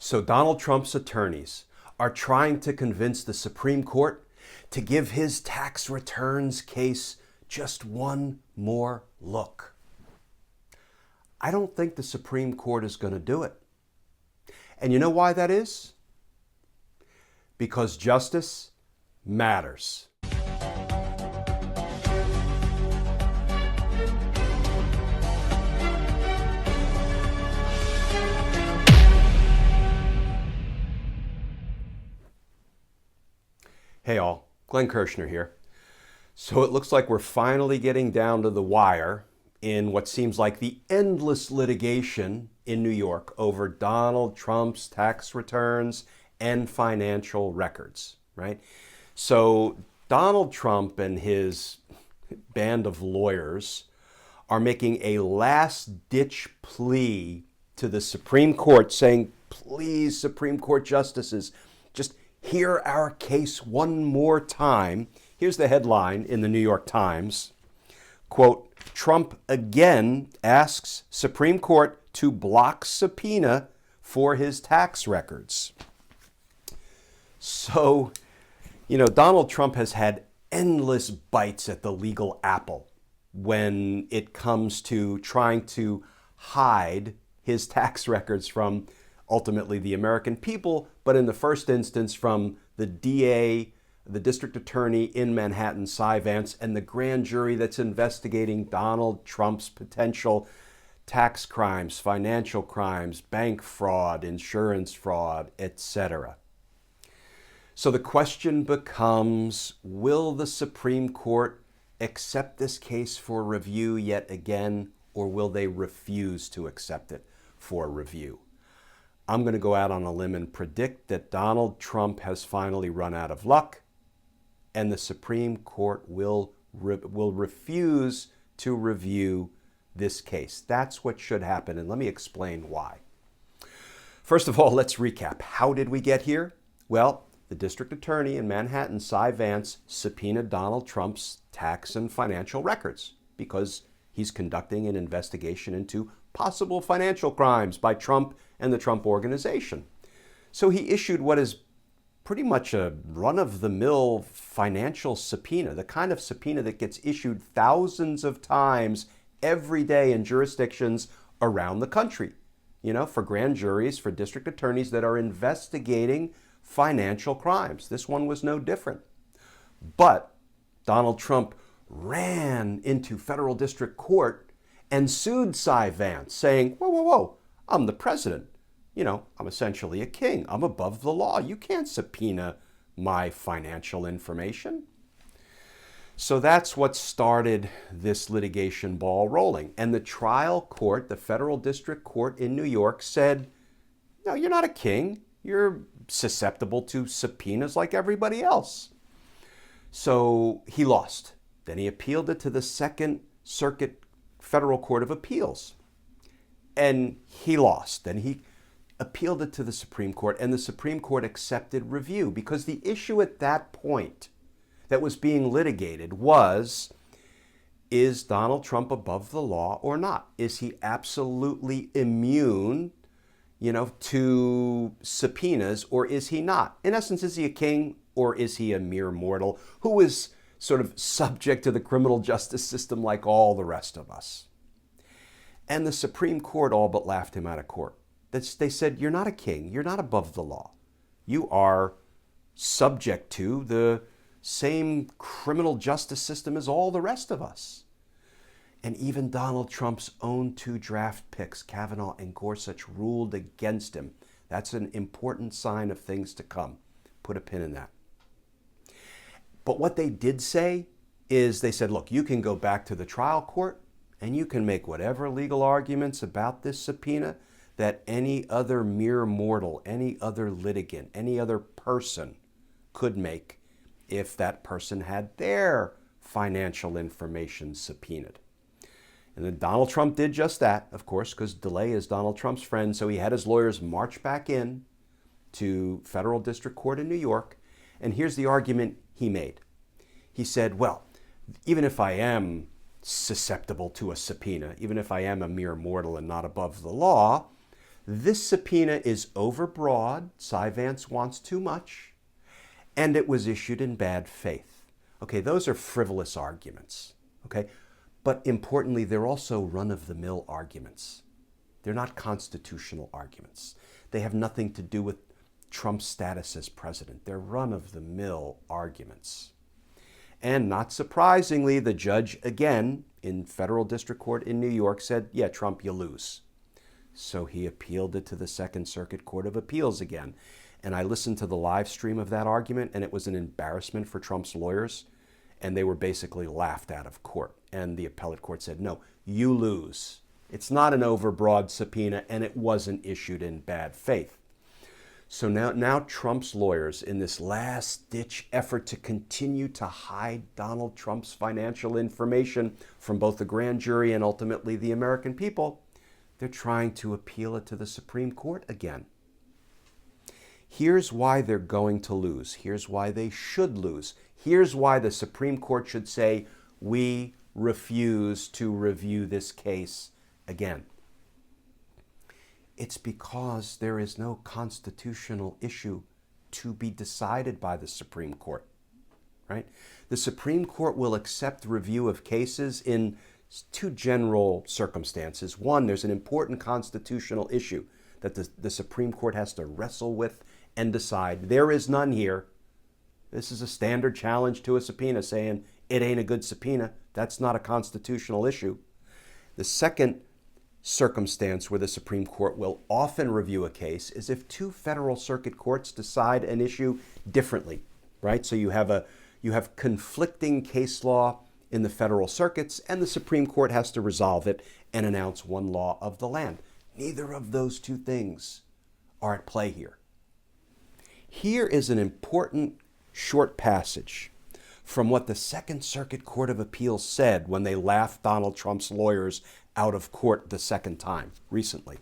So Donald Trump's attorneys are trying to convince the Supreme Court to give his tax returns case just one more look. I don't think the Supreme Court is going to do it. And you know why that is? Because justice matters. Hey all, Glenn Kirshner here. So it looks like we're finally getting down to the wire in what seems like the endless litigation in New York over Donald Trump's tax returns and financial records, right? So Donald Trump and his band of lawyers are making a last-ditch plea to the Supreme Court saying, please, Supreme Court justices, just hear our case one more time. Here's the headline in the New York Times. Quote, Trump again asks Supreme Court to block subpoena for his tax records. So, Donald Trump has had endless bites at the legal apple when it comes to trying to hide his tax records from ultimately the American people, but in the first instance from the DA, the district attorney in Manhattan, Vance, and the grand jury that's investigating Donald Trump's potential tax crimes, financial crimes, bank fraud, insurance fraud, etc. So the question becomes, will the Supreme Court accept this case for review yet again, or will they refuse to accept it for review? I'm going to go out on a limb and predict that Donald Trump has finally run out of luck, and the Supreme Court will refuse to review this case. That's what should happen, and let me explain why. First of all, let's recap. How did we get here? Well, the district attorney in Manhattan, Vance, subpoenaed Donald Trump's tax and financial records because he's conducting an investigation into possible financial crimes by Trump and the Trump Organization. So he issued what is pretty much a run-of-the-mill financial subpoena, the kind of subpoena that gets issued thousands of times every day in jurisdictions around the country, for grand juries, for district attorneys that are investigating financial crimes. This one was no different. But Donald Trump ran into federal district court and sued Vance, saying, whoa, I'm the president. I'm essentially a king. I'm above the law. You can't subpoena my financial information. So that's what started this litigation ball rolling. And the trial court, the federal district court in New York, said, no, you're not a king. You're susceptible to subpoenas like everybody else. So he lost. Then he appealed it to the Second Circuit Federal Court of Appeals. And he lost. Then he appealed it to the Supreme Court, and the Supreme Court accepted review because the issue at that point that was being litigated was, is Donald Trump above the law or not? Is he absolutely immune, to subpoenas, or is he not? In essence, is he a king or is he a mere mortal who is sort of subject to the criminal justice system like all the rest of us? And the Supreme Court all but laughed him out of court. They said, you're not a king. You're not above the law. You are subject to the same criminal justice system as all the rest of us. And even Donald Trump's own two draft picks, Kavanaugh and Gorsuch, ruled against him. That's an important sign of things to come. Put a pin in that. But what they did say is they said, look, you can go back to the trial court and you can make whatever legal arguments about this subpoena that any other mere mortal, any other litigant, any other person could make if that person had their financial information subpoenaed. And then Donald Trump did just that, of course, because delay is Donald Trump's friend. So he had his lawyers march back in to federal district court in New York. And here's the argument he made. He said, well, even if I am susceptible to a subpoena, even if I am a mere mortal and not above the law, This subpoena is overbroad, Vance wants too much, and it was issued in bad faith. Okay, those are frivolous arguments, okay? But importantly, they're also run-of-the-mill arguments. They're not constitutional arguments. They have nothing to do with Trump's status as president. They're run-of-the-mill arguments. And not surprisingly, the judge, again, in federal district court in New York said, yeah, Trump, you lose. So he appealed it to the Second Circuit Court of Appeals again. And I listened to the live stream of that argument, and it was an embarrassment for Trump's lawyers. And they were basically laughed out of court. And the appellate court said, no, you lose. It's not an overbroad subpoena, and it wasn't issued in bad faith. So now Trump's lawyers, in this last-ditch effort to continue to hide Donald Trump's financial information from both the grand jury and ultimately the American people, they're trying to appeal it to the Supreme Court again. Here's why they're going to lose. Here's why they should lose. Here's why the Supreme Court should say, we refuse to review this case again. It's because there is no constitutional issue to be decided by the Supreme Court, right? The Supreme Court will accept review of cases in two general circumstances. One, there's an important constitutional issue that the Supreme Court has to wrestle with and decide. There is none here. This is a standard challenge to a subpoena saying it ain't a good subpoena. That's not a constitutional issue. The second circumstance where the Supreme Court will often review a case is if two federal circuit courts decide an issue differently, right? So you have conflicting case law in the federal circuits, and the Supreme Court has to resolve it and announce one law of the land. Neither of those two things are at play here. Here is an important short passage from what the Second Circuit Court of Appeals said when they laughed Donald Trump's lawyers out of court the second time recently.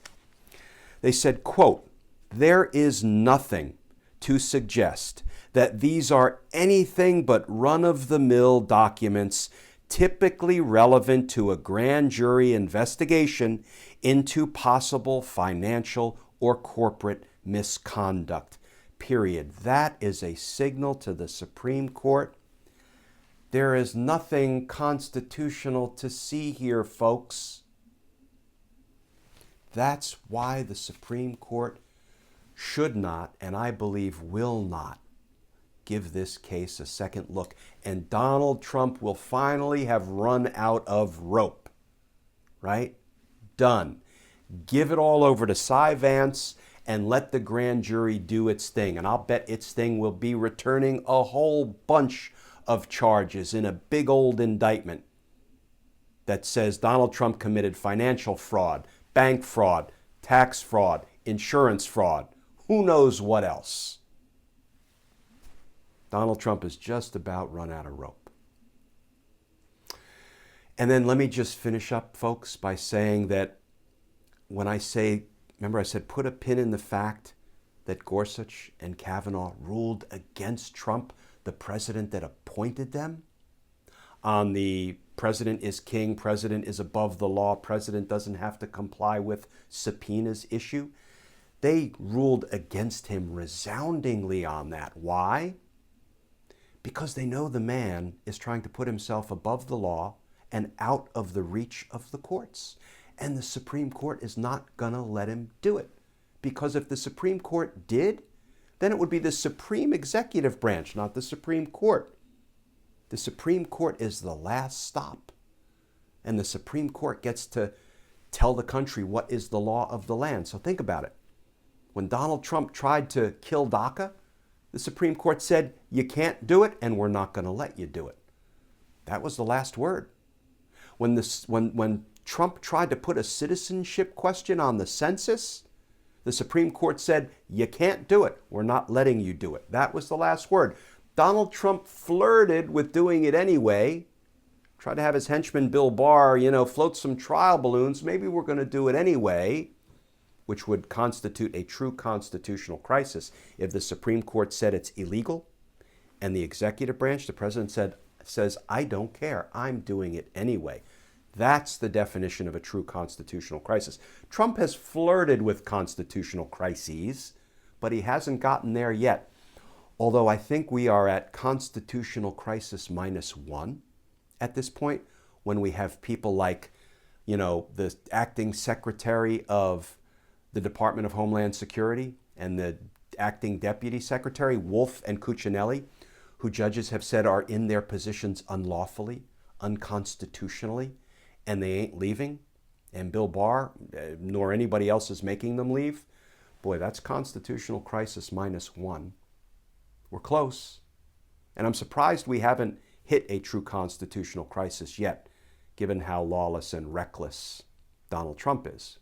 They said, quote, "There is nothing to suggest that these are anything but run-of-the-mill documents typically relevant to a grand jury investigation into possible financial or corporate misconduct." Period. That is a signal to the Supreme Court. There is nothing constitutional to see here, folks. That's why the Supreme Court should not, and I believe will not, give this case a second look. And Donald Trump will finally have run out of rope, right? Done. Give it all over to Vance and let the grand jury do its thing. And I'll bet its thing will be returning a whole bunch of charges in a big old indictment that says Donald Trump committed financial fraud, bank fraud, tax fraud, insurance fraud, who knows what else. Donald Trump has just about run out of rope. And then let me just finish up, folks, by saying that when I say, remember I said put a pin in the fact that Gorsuch and Kavanaugh ruled against Trump, the president that appointed them, on the president is king, president is above the law, president doesn't have to comply with subpoenas issue. They ruled against him resoundingly on that. Why? Because they know the man is trying to put himself above the law and out of the reach of the courts. And the Supreme Court is not going to let him do it. Because if the Supreme Court did, then it would be the Supreme Executive Branch, not the Supreme Court. The Supreme Court is the last stop. And the Supreme Court gets to tell the country what is the law of the land. So think about it. When Donald Trump tried to kill DACA, the Supreme Court said, you can't do it, and we're not going to let you do it. That was the last word. When Trump tried to put a citizenship question on the census, the Supreme Court said, you can't do it. We're not letting you do it. That was the last word. Donald Trump flirted with doing it anyway, tried to have his henchman Bill Barr, float some trial balloons. Maybe we're going to do it anyway, which would constitute a true constitutional crisis if the Supreme Court said it's illegal and the executive branch, the president says, I don't care. I'm doing it anyway. That's the definition of a true constitutional crisis. Trump has flirted with constitutional crises, but he hasn't gotten there yet. Although I think we are at constitutional crisis -1 at this point, when we have people like, the acting secretary of the Department of Homeland Security and the acting deputy secretary, Wolf and Cuccinelli, who judges have said are in their positions unlawfully, unconstitutionally, and they ain't leaving. And Bill Barr, nor anybody else is making them leave. Boy, that's constitutional crisis -1. We're close. And I'm surprised we haven't hit a true constitutional crisis yet, given how lawless and reckless Donald Trump is.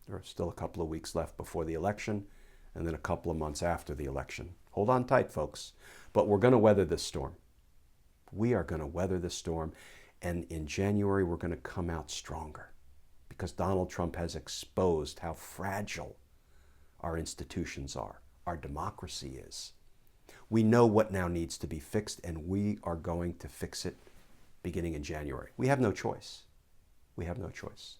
There are still a couple of weeks left before the election, and then a couple of months after the election. Hold on tight, folks. But we're going to weather this storm. We are going to weather this storm, and in January we're going to come out stronger, because Donald Trump has exposed how fragile our institutions are, our democracy is. We know what now needs to be fixed, and we are going to fix it beginning in January. We have no choice. We have no choice.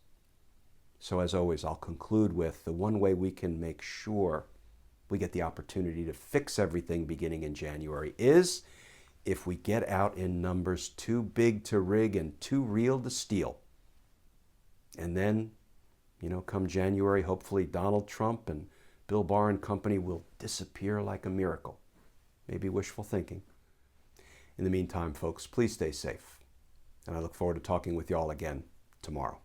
So as always, I'll conclude with the one way we can make sure we get the opportunity to fix everything beginning in January is if we get out in numbers too big to rig and too real to steal. And then, come January, hopefully Donald Trump and Bill Barr and company will disappear like a miracle. Maybe wishful thinking. In the meantime, folks, please stay safe. And I look forward to talking with you all again tomorrow.